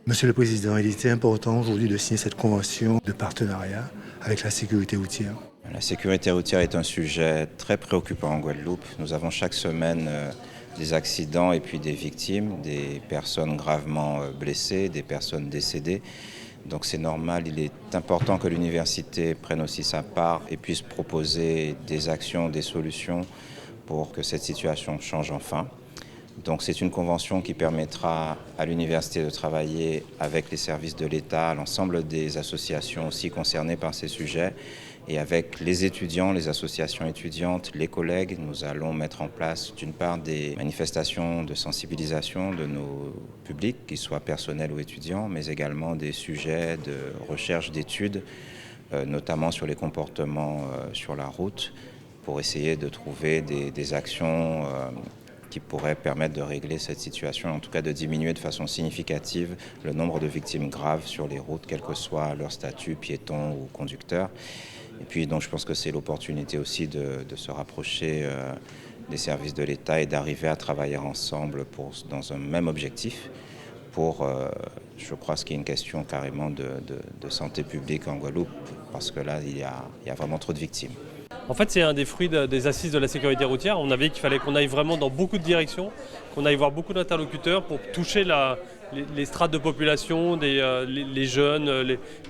Monsieur le Président, il était important aujourd'hui de signer cette convention de partenariat avec la sécurité routière. La sécurité routière est un sujet très préoccupant en Guadeloupe. Nous avons chaque semaine des accidents et puis des victimes, des personnes gravement blessées, des personnes décédées. Donc c'est normal, il est important que l'université prenne aussi sa part et puisse proposer des actions, des solutions pour que cette situation change enfin. Donc c'est une convention qui permettra à l'université de travailler avec les services de l'État, l'ensemble des associations aussi concernées par ces sujets et avec les étudiants, les associations étudiantes, les collègues. Nous allons mettre en place d'une part des manifestations de sensibilisation de nos publics, qu'ils soient personnels ou étudiants, mais également des sujets de recherche, d'études, notamment sur les comportements sur la route, pour essayer de trouver des actions qui pourrait permettre de régler cette situation, en tout cas de diminuer de façon significative le nombre de victimes graves sur les routes, quel que soit leur statut, piéton ou conducteur. Et puis donc je pense que c'est l'opportunité aussi de se rapprocher des services de l'État et d'arriver à travailler ensemble dans un même objectif pour, je crois, ce qui est une question carrément de santé publique en Guadeloupe, parce que là, il y a vraiment trop de victimes. En fait, c'est un des fruits des assises de la sécurité routière. On avait dit qu'il fallait qu'on aille vraiment dans beaucoup de directions, qu'on aille voir beaucoup d'interlocuteurs pour toucher les strates de population, les jeunes,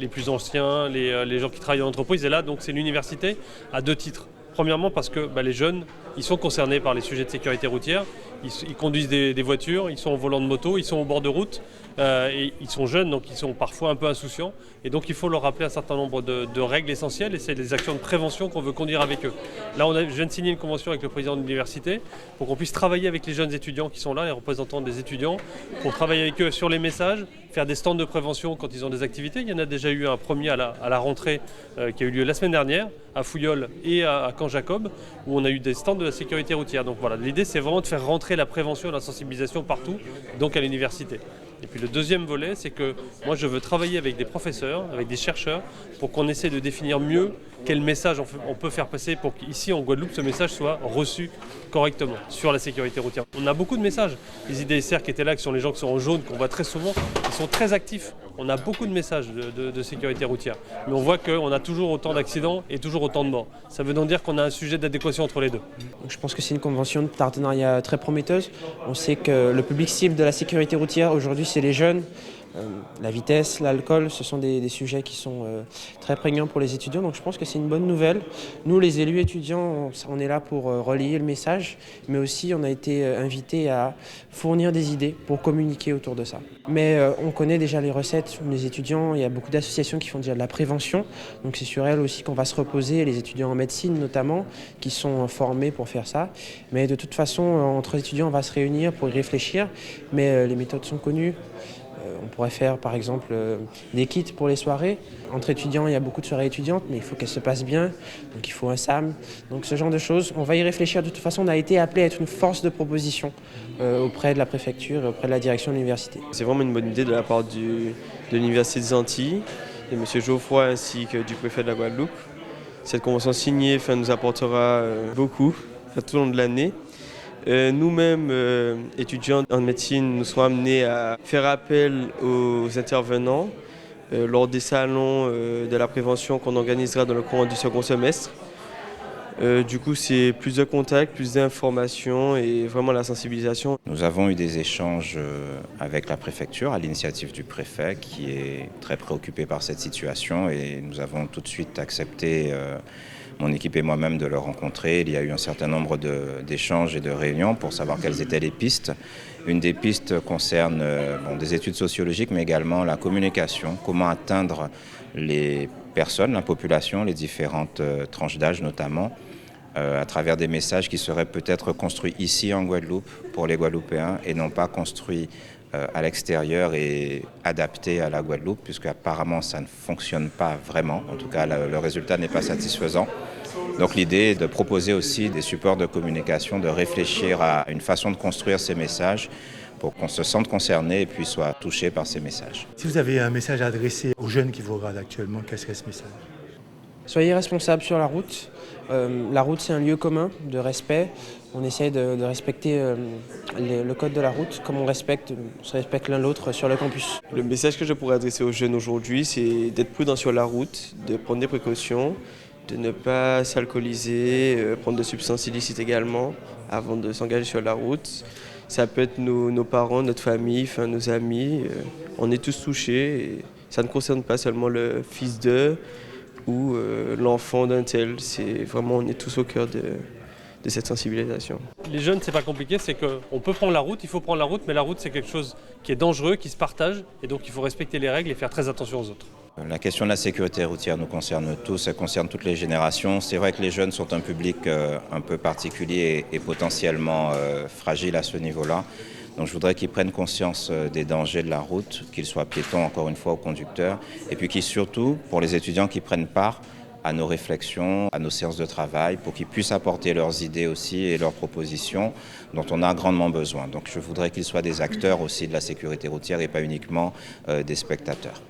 les plus anciens, les gens qui travaillent dans l'entreprise. Et là, donc, c'est l'université à deux titres. Premièrement, parce que les jeunes, ils sont concernés par les sujets de sécurité routière. Ils conduisent des voitures, ils sont au volant de moto, ils sont au bord de route. Et ils sont jeunes, donc ils sont parfois un peu insouciants. Et donc il faut leur rappeler un certain nombre de règles essentielles. Et c'est des actions de prévention qu'on veut conduire avec eux. Là, je viens de signer une convention avec le président de l'université pour qu'on puisse travailler avec les jeunes étudiants qui sont là, les représentants des étudiants, pour travailler avec eux sur les messages, faire des stands de prévention quand ils ont des activités. Il y en a déjà eu un premier à la rentrée qui a eu lieu la semaine dernière à Fouillol et à Caen-Jacob, où on a eu des stands de la sécurité routière. Donc voilà, l'idée c'est vraiment de faire rentrer la prévention et la sensibilisation partout, donc à l'université. Et puis le deuxième volet, c'est que moi je veux travailler avec des professeurs, avec des chercheurs, pour qu'on essaie de définir mieux quel message on peut faire passer pour qu'ici en Guadeloupe ce message soit reçu correctement sur la sécurité routière. On a beaucoup de messages. Les IDSR qui étaient là, qui sont les gens qui sont en jaune, qu'on voit très souvent, ils sont très actifs. On a beaucoup de messages de sécurité routière. Mais on voit qu'on a toujours autant d'accidents et toujours autant de morts. Ça veut donc dire qu'on a un sujet d'adéquation entre les deux. Donc je pense que c'est une convention de partenariat très prometteuse. On sait que le public cible de la sécurité routière aujourd'hui, c'est les jeunes. La vitesse, l'alcool, ce sont des sujets qui sont très prégnants pour les étudiants. Donc je pense que c'est une bonne nouvelle. Nous, les élus étudiants, on est là pour relayer le message, mais aussi on a été invités à fournir des idées pour communiquer autour de ça. Mais on connaît déjà les recettes. Les étudiants, il y a beaucoup d'associations qui font déjà de la prévention. Donc c'est sur elles aussi qu'on va se reposer, les étudiants en médecine notamment, qui sont formés pour faire ça. Mais de toute façon, entre étudiants, on va se réunir pour y réfléchir. Mais les méthodes sont connues. On pourrait faire par exemple des kits pour les soirées. Entre étudiants, il y a beaucoup de soirées étudiantes, mais il faut qu'elles se passent bien. Donc il faut un SAM. Donc ce genre de choses, on va y réfléchir. De toute façon, on a été appelé à être une force de proposition auprès de la préfecture et auprès de la direction de l'université. C'est vraiment une bonne idée de la part de l'Université des Antilles, et M. Geoffroy ainsi que du préfet de la Guadeloupe. Cette convention signée nous apportera beaucoup tout au long de l'année. Nous-mêmes, étudiants en médecine, nous sommes amenés à faire appel aux intervenants lors des salons de la prévention qu'on organisera dans le courant du second semestre. Du coup, c'est plus de contacts, plus d'informations et vraiment la sensibilisation. Nous avons eu des échanges avec la préfecture à l'initiative du préfet qui est très préoccupé par cette situation et nous avons tout de suite accepté, mon équipe et moi-même, de le rencontrer. Il y a eu un certain nombre d'échanges et de réunions pour savoir quelles étaient les pistes. Une des pistes concerne des études sociologiques mais également la communication, comment atteindre les personnes, la population, les différentes tranches d'âge notamment, à travers des messages qui seraient peut-être construits ici en Guadeloupe pour les Guadeloupéens et non pas construits à l'extérieur et adaptés à la Guadeloupe, puisque apparemment ça ne fonctionne pas vraiment. En tout cas, le résultat n'est pas satisfaisant. Donc l'idée est de proposer aussi des supports de communication, de réfléchir à une façon de construire ces messages pour qu'on se sente concerné et puis soit touché par ces messages. Si vous avez un message à adresser aux jeunes qui vous regardent actuellement, quel serait ce message ? Soyez responsables sur la route. La route, c'est un lieu commun de respect. On essaye de respecter le code de la route comme on se respecte l'un l'autre sur le campus. Le message que je pourrais adresser aux jeunes aujourd'hui, c'est d'être prudent sur la route, de prendre des précautions, de ne pas s'alcooliser, prendre de substances illicites également avant de s'engager sur la route. Ça peut être nos parents, notre famille, enfin, nos amis. On est tous touchés. Et ça ne concerne pas seulement le fils d'eux ou l'enfant d'un tel. C'est vraiment, on est tous au cœur de cette sensibilisation. Les jeunes, c'est pas compliqué, c'est qu'on peut prendre la route, il faut prendre la route, mais la route, c'est quelque chose qui est dangereux, qui se partage, et donc il faut respecter les règles et faire très attention aux autres. La question de la sécurité routière nous concerne tous, elle concerne toutes les générations. C'est vrai que les jeunes sont un public un peu particulier et potentiellement fragile à ce niveau-là. Donc je voudrais qu'ils prennent conscience des dangers de la route, qu'ils soient piétons encore une fois ou conducteurs, et puis qu'ils surtout, pour les étudiants qui prennent part à nos réflexions, à nos séances de travail, pour qu'ils puissent apporter leurs idées aussi et leurs propositions dont on a grandement besoin. Donc je voudrais qu'ils soient des acteurs aussi de la sécurité routière et pas uniquement des spectateurs.